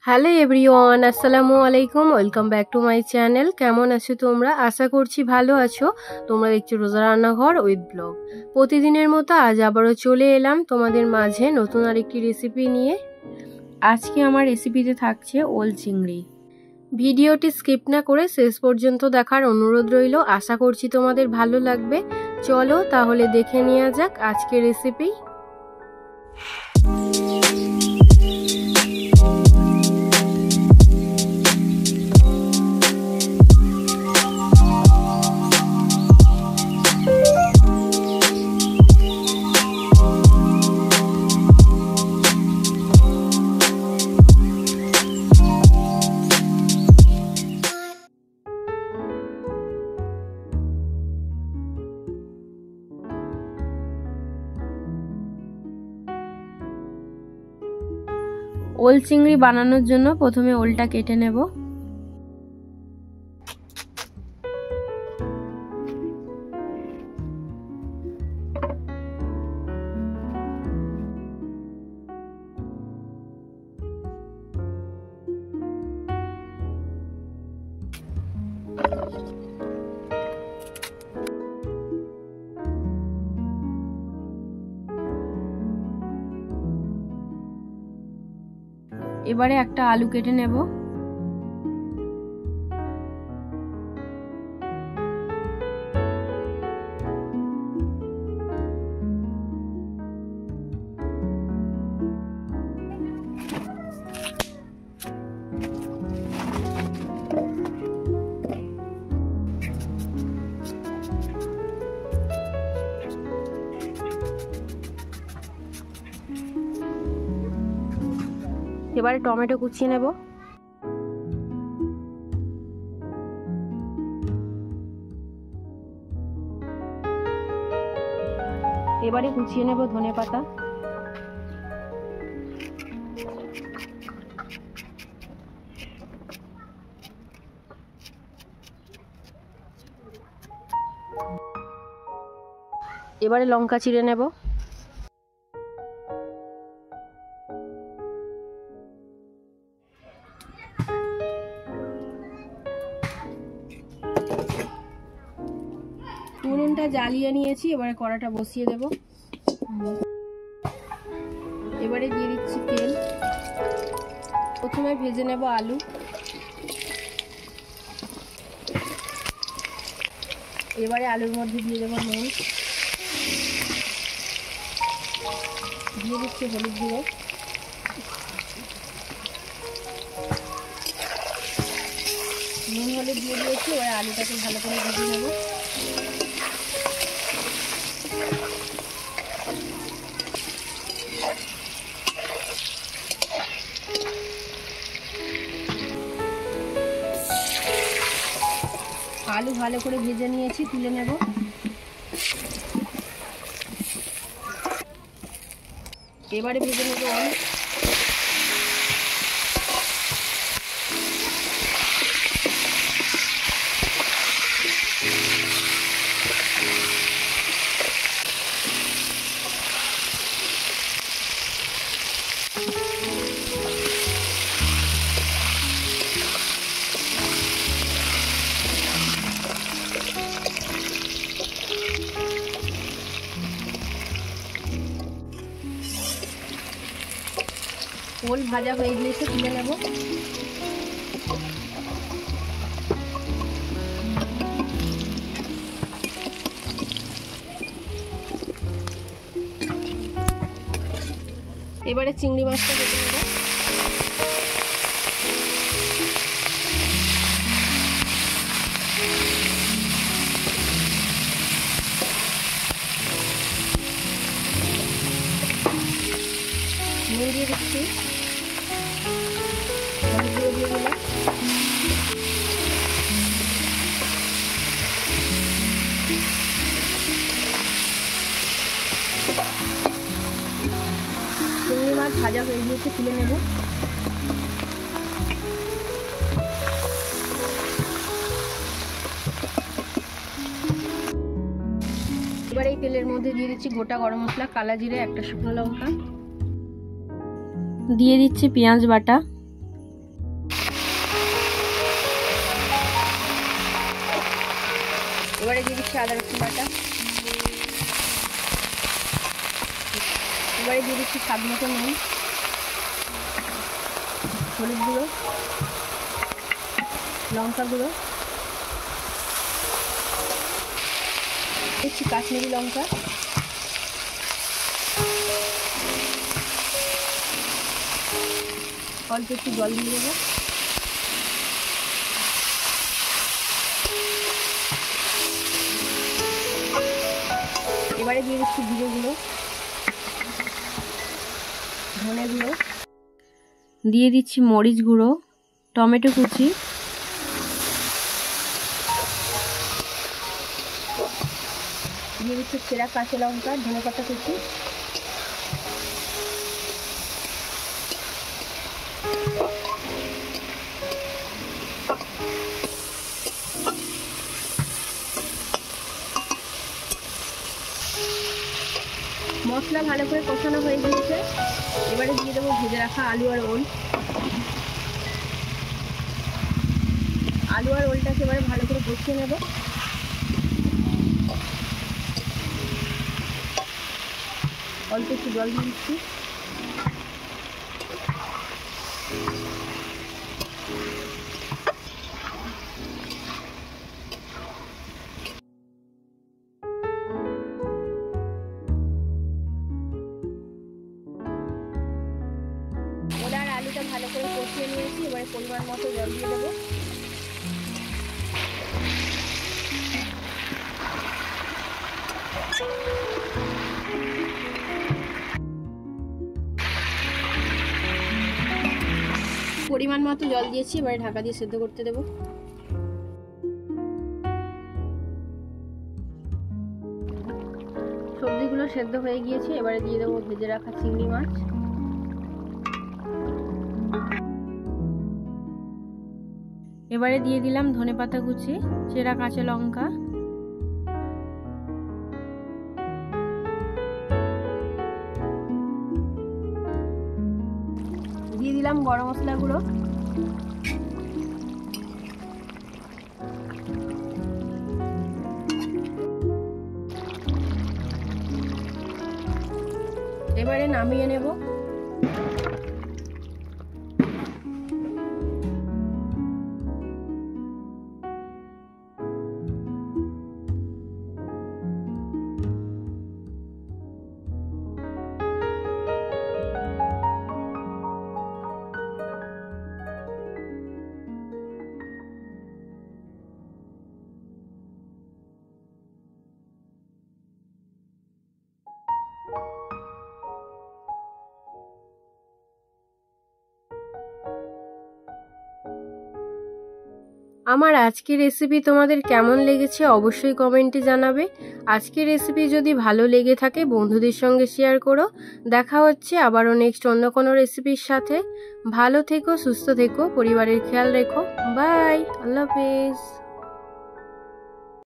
Hello everyone, আসসালামু আলাইকুম। Welcome back to my channel. কেমন আছো তোমরা? আশা করছি ভালো আছো। তোমরা দেখছো রোজা রান্নাঘর উইথ ব্লগ। প্রতিদিনের মতো আজ আবারও চলে এলাম তোমাদের মাঝে নতুন আরেকটি রেসিপি নিয়ে। আজকে আমার রেসিপিতে থাকছে ওল চিংড়ি। ভিডিওটি স্কিপ না করে শেষ পর্যন্ত দেখার অনুরোধ রইল। আশা করছি তোমাদের ভালো লাগবে। চলো তাহলে দেখে নেওয়া যাক আজকের রেসিপি। ওল চিংড়ি বানানোর জন্য প্রথমে ওলটা কেটে নেব। এবারে একটা আলু কেটে নেব। এবারে টমেটো কুচিয়ে নেব। এবারে কুচিয়ে নেব ধনেপাতা। এবারে লঙ্কা চিড়ে নেব। উনুনটা জ্বালিয়ে নিয়েছি, এবারে কড়াটা বসিয়ে দেব। এবারে দিয়ে দিচ্ছি তেল। প্রথমে ভেজে নেব আলু। এবারে আলুর মধ্যে দিয়ে দেবো নুন, দিয়ে দিচ্ছি হলুদ গুঁড়ো, নুন হলুদ দিয়ে দিয়েছি। এবারে আলুটাকে ভালো করে ভেজে নেব। আলু ভালো করে ভেজে নিয়েছি, তুলে নেব। এবারে ভেজে নেব ওল। ওল ভাজা হয়ে গিয়েছে, তুলে নেব। এবারে চিংড়ি মাছটা কেটে নেব। নুন দিয়ে দিচ্ছি, হলুদ দিয়ে দিলাম। চিংড়ি মাছ ভাজা হয়ে গিয়েছে, তুলে নেব। এবার এই তেলের মধ্যে দিয়ে দিচ্ছি গোটা গরম মশলা, কালা জিরে, একটা শুকনো লঙ্কা, দিয়ে দিচ্ছি পেঁয়াজ বাটা, এবারে দিয়ে দিচ্ছি আদা রসুন বাটা, এবারে দিয়ে দিচ্ছি স্বাদ মতো নুন, হলুদ গুঁড়ো, লঙ্কা গুঁড়ো, দিচ্ছি কাশ্মীরি লঙ্কা, অল্প একটু জল দিয়ে দেবো। এবারে দিয়ে দিচ্ছি জিরে গুঁড়ো, ধনে গুঁড়ো, দিয়ে দিচ্ছি মরিচ গুঁড়ো, টমেটো কুচি, দিয়ে দিচ্ছি চেরা কাঁচা লঙ্কা, ধনেপাতা কুচি, মশলা ভালো করে কষানো হয়ে গিয়েছে। এবারে দিয়ে দেবো ভেজে রাখা আলু আর ওল। আলু আর ওলটাকে এবারে ভালো করে কষিয়ে নেব। অল্প একটু জল দিয়ে দিচ্ছি। ওল আর আলুটা ভালো করে কষিয়ে নিয়েছি। এবারে পরিমাণ মতো জল দিয়ে দেবো। পরিমাণ মতো জল দিয়েছি, এবারে ঢাকা দিয়ে সেদ্ধ করতে দেবো। সবজিগুলো সেদ্ধ হয়ে গিয়েছে, এবারে দিয়ে দেবো ভেজে রাখা চিংড়ি মাছ। এবারে দিয়ে দিলাম ধনেপাতা কুচি, চেরা কাঁচা লঙ্কা, দিয়ে দিলাম গরম মশলা গুঁড়ো, এবারে নামিয়ে নেব। আমার আজকের রেসিপি তোমাদের কেমন লেগেছে অবশ্যই কমেন্টে জানাবে। আজকের রেসিপি যদি ভালো লেগে থাকে বন্ধুদের সঙ্গে শেয়ার করো। দেখা হচ্ছে আবারও নেক্সট অন্য কোনো রেসিপির সাথে। ভালো থেকো, সুস্থ থেকো, পরিবারের খেয়াল রেখো। বাই, আল্লাহ হাফেজ।